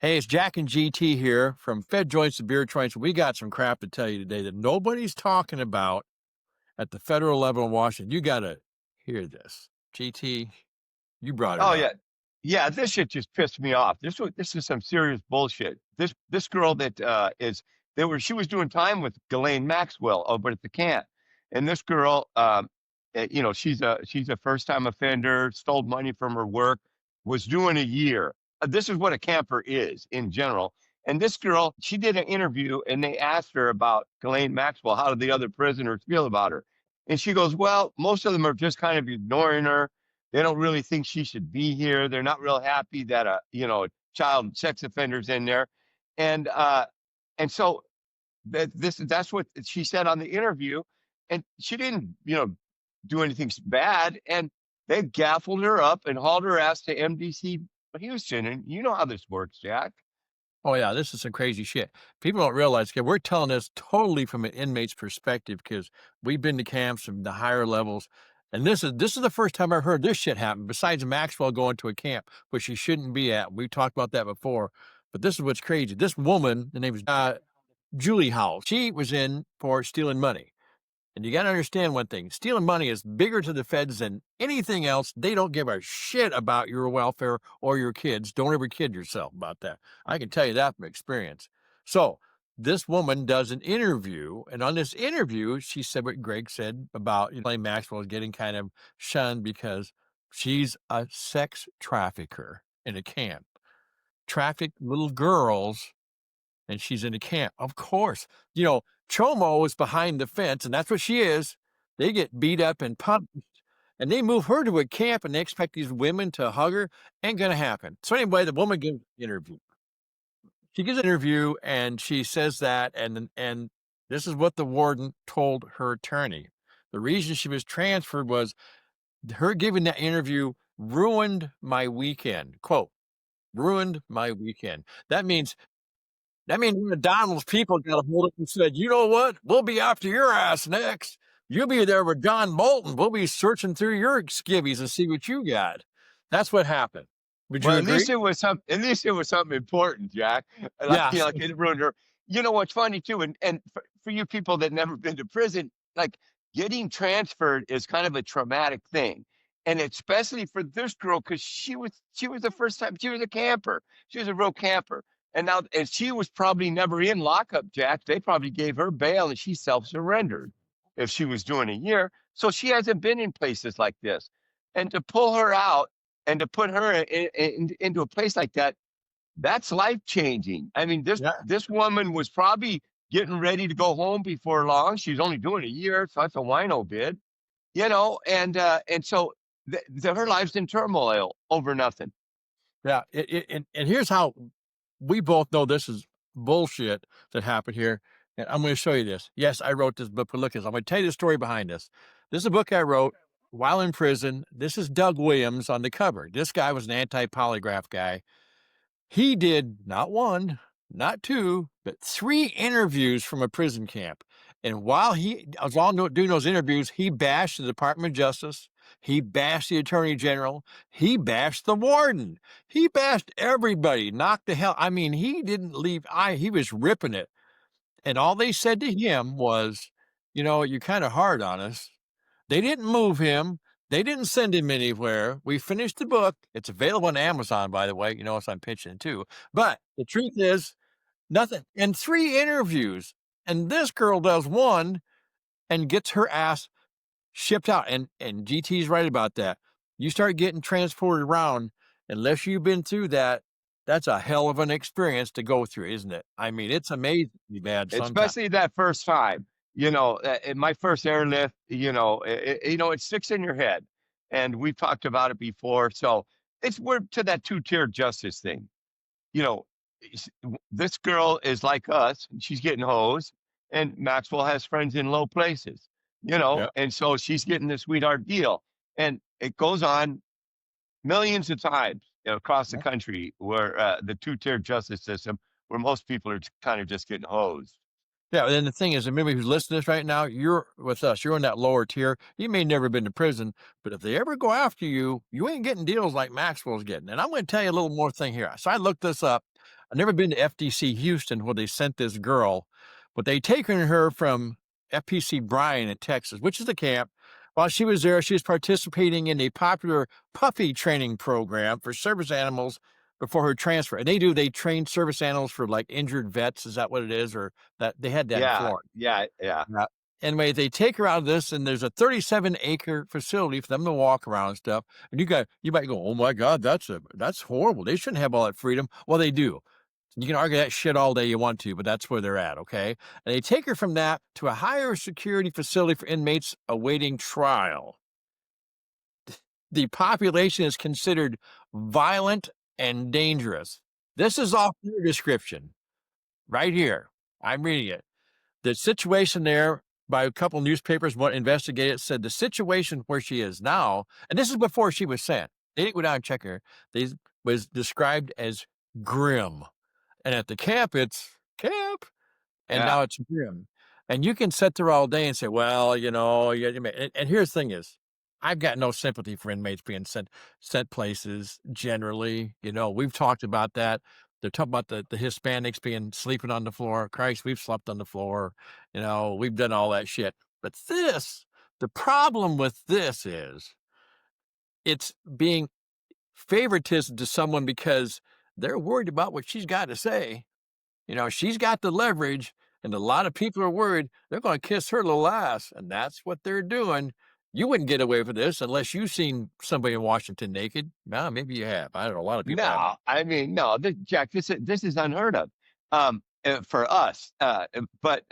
Hey, it's Jack and GT here from Fed Joints and Beer Joints. We got some crap to tell you today that nobody's talking about at the federal level in Washington. You got to hear this. GT, you brought it Oh up. yeah. Yeah, this shit just pissed me off. This is some serious bullshit. This girl that is they were she was doing time with Ghislaine Maxwell over at the camp. And this girl she's a first time offender, stole money from her work, was doing a year. This is what a camper is in general. And this girl, she did an interview and they asked her about Ghislaine Maxwell, how did the other prisoners feel about her? And she goes, "Well, most of them are just kind of ignoring her. They don't really think she should be here. They're not real happy that a child sex offender's in there." And so that's what she said on the interview. And she didn't, do anything bad. And they gaffled her up and hauled her ass to MDC Houston. And you know how this works, Jack. Oh, yeah, this is some crazy shit. People don't realize, we're telling this totally from an inmate's perspective because we've been to camps from the higher levels. And this is the first time I've heard this shit happen, besides Maxwell going to a camp, which she shouldn't be at. We talked about that before. But this is what's crazy. This woman, the name is Julie House, she was in for stealing money. And you got to understand one thing, stealing money is bigger to the feds than anything else. They don't give a shit about your welfare or your kids. Don't ever kid yourself about that. I can tell you that from experience. So this woman does an interview, and on this interview, she said what Greg said about Elaine Maxwell is getting kind of shunned because she's a sex trafficker in a camp. Traffic little girls, and she's in a camp. Of course, Chomo is behind the fence, and that's what she is. They get beat up and punished, and they move her to a camp, and they expect these women to hug her. Ain't gonna happen. So anyway, the woman gives an interview. She gives an interview, and she says that, and this is what the warden told her attorney. The reason she was transferred was her giving that interview ruined my weekend. Quote, ruined my weekend. That means McDonald's people got a hold of it and said, "You know what? We'll be after your ass next. You'll be there with John Bolton. We'll be searching through your skivvies and see what you got." That's what happened. Would you Well, at agree? least it was something important, Jack. Like, Yes. like it ruined her. You know what's funny too, and for you people that never been to prison, like getting transferred is kind of a traumatic thing, and especially for this girl because she was the first time she was a camper, she was a real camper, and she was probably never in lockup, Jack. They probably gave her bail and she self surrendered if she was doing a year, so she hasn't been in places like this, and to pull her out and to put her into a place like that, that's life changing. I mean, this Yeah. this woman was probably getting ready to go home before long. She's only doing a year, so that's a wino bid, and so her life's in turmoil over nothing. Yeah. And here's how we both know this is bullshit that happened here. And I'm going to show you this. Yes, I wrote this book, but look at this. I'm going to tell you the story behind this. This is a book I wrote while in prison. This is Doug Williams on the cover. This guy was an anti-polygraph guy. He did not one, not two, but three interviews from a prison camp. And while he was all doing those interviews, he bashed the Department of Justice. He bashed the Attorney General. He bashed the warden. He bashed everybody, knocked the hell. I mean, he didn't leave. He was ripping it. And all they said to him was, you're kind of hard on us. They didn't move him. They didn't send him anywhere. We finished the book. It's available on Amazon, by the way. You know, it's I'm pitching too. But the truth is, nothing. And three interviews. And this girl does one and gets her ass shipped out. And GT's right about that. You start getting transported around, unless you've been through that, that's a hell of an experience to go through, isn't it? I mean, it's amazingly bad sometimes. Especially that first time. In my first airlift, it sticks in your head, and we've talked about it before. So we're to that two-tier justice thing. you know, this girl is like us. She's getting hosed, and Maxwell has friends in low places, Yeah. and so she's getting the sweetheart deal. And it goes on millions of times across the country where the two-tier justice system, where most people are kind of just getting hosed. Yeah, and the thing is, remember who's listening to this right now, you're with us. You're in that lower tier. You may never been to prison, but if they ever go after you, you ain't getting deals like Maxwell's getting. And I'm going to tell you a little more thing here. So I looked this up. I've never been to FDC Houston where they sent this girl, but they taken her from FPC Bryan in Texas, which is the camp. While she was there, she was participating in a popular puppy training program for service animals before her transfer. And they train service animals for like injured vets. Is that what it is? Or that they had that in Yeah, Florida. yeah, yeah, Yeah. Anyway, they take her out of this, and there's a 37-acre facility for them to walk around and stuff. And you might go, "Oh my God, that's horrible. They shouldn't have all that freedom." Well, they do. You can argue that shit all day you want to, but that's where they're at, okay? And they take her from that to a higher security facility for inmates awaiting trial. The population is considered violent and dangerous. This is off your description right here. I'm reading it. The situation there by a couple newspapers, what investigated said the situation where she is now, and this is before she was sent. They didn't go down and check her. They was described as grim. And at the camp, it's camp, and yeah. now it's grim. And you can sit there all day and say, well, and here's the thing is, I've got no sympathy for inmates being sent places generally. We've talked about that. They're talking about the Hispanics being sleeping on the floor. Christ, we've slept on the floor. We've done all that shit. But the problem with this is it's being favoritism to someone because they're worried about what she's got to say. She's got the leverage, and a lot of people are worried they're going to kiss her little ass, and that's what they're doing. You wouldn't get away with this unless you've seen somebody in Washington naked. Well, maybe you have. I don't know. A lot of people haven't. No, I mean, no, Jack, this is unheard of, for us, but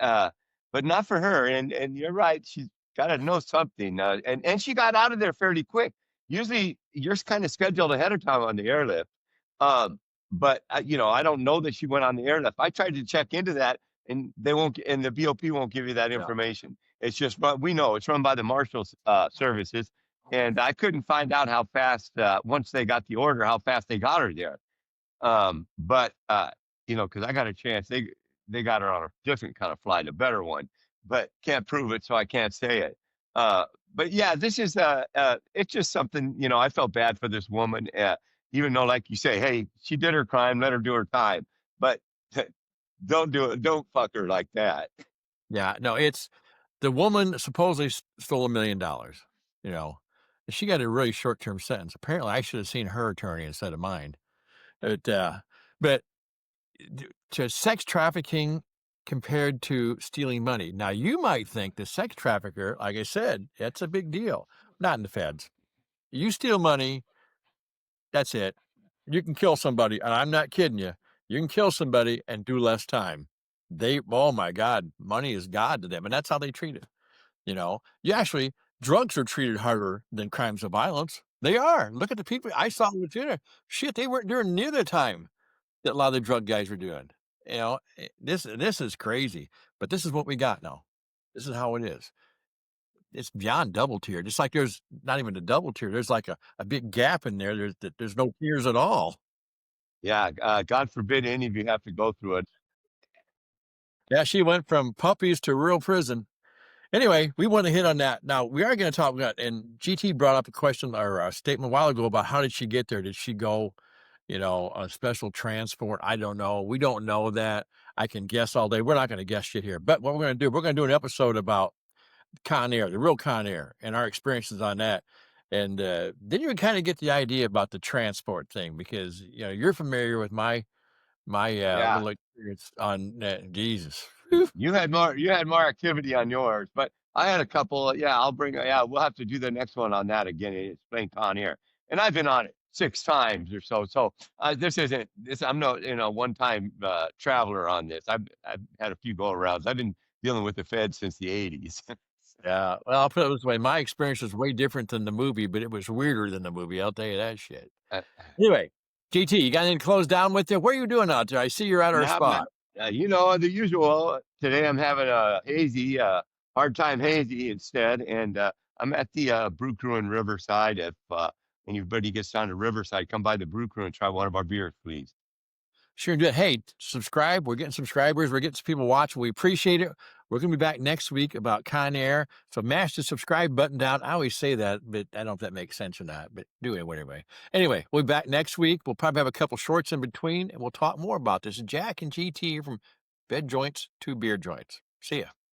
not for her. And you're right, she's got to know something, and she got out of there fairly quick. Usually, you're kind of scheduled ahead of time on the airlift, um, but I don't know that she went on the airlift. I tried to check into that, and they won't, and the BOP won't give you that Yeah. information. It's just, but we know it's run by the Marshals Services, and I couldn't find out how fast once they got the order, how fast they got her there. But because I got a chance, they got her on a different kind of flight, a better one, but can't prove it, so I can't say it. But yeah, this is it's just something. I felt bad for this woman, even though, like you say, hey, she did her crime, let her do her time, but don't do it, don't fuck her like that. Yeah. No, it's the woman supposedly stole $1 million. You know, she got a really short term sentence. Apparently, I should have seen her attorney instead of mine. But to sex trafficking compared to stealing money. Now, you might think the sex trafficker, like I said, that's a big deal. Not in the feds. You steal money, that's it. You can kill somebody, and I'm not kidding you. You can kill somebody and do less time. Oh my God, money is God to them, and that's how they treat it. Drugs are treated harder than crimes of violence. They are. Look at the people I saw with dinner. Shit, they weren't doing near the time that a lot of the drug guys were doing. This is crazy, but this is what we got now. This is how it is. It's beyond double tier. Just like there's not even a double tier. There's like a big gap in there. There's no tiers at all. Yeah, God forbid any of you have to go through it. Yeah, she went from puppies to real prison. Anyway, we want to hit on that. Now, we are going to talk about, and GT brought up a question or a statement a while ago about how did she get there? Did she go, on special transport? I don't know. We don't know that. I can guess all day. We're not going to guess shit here. But what we're going to do, we're going to do an episode about Con Air, the real Con Air, and our experiences on that. And then you kind of get the idea about the transport thing because, you're familiar with my Yeah, little experience on Jesus. you had more activity on yours, but I had a couple. Yeah, we'll have to do the next one on that again and explain Con Air. And I've been on it 6 times or so. So this isn't this. I'm no one time traveler on this. I've had a few go arounds. I've been dealing with the Fed since the '80s. Yeah, well, I'll put it this way, my experience was way different than the movie, but it was weirder than the movie, I'll tell you that shit. Uh, Anyway, GT, you got anything close down with you? What are you doing out there? I see you're at our Now, spot. the usual. Today I'm having a hazy, hard time hazy instead, and I'm at the Brew Crew in Riverside. If anybody gets down to Riverside, come by the Brew Crew and try one of our beers, please. Sure do it. Hey, subscribe. We're getting subscribers. We're getting some people watching. We appreciate it. We're going to be back next week about Con Air. So mash the subscribe button down. I always say that, but I don't know if that makes sense or not, but do it anyway. Anyway, we'll be back next week. We'll probably have a couple shorts in between and we'll talk more about this. Jack and GT here from Bed Joints to Beer Joints. See ya.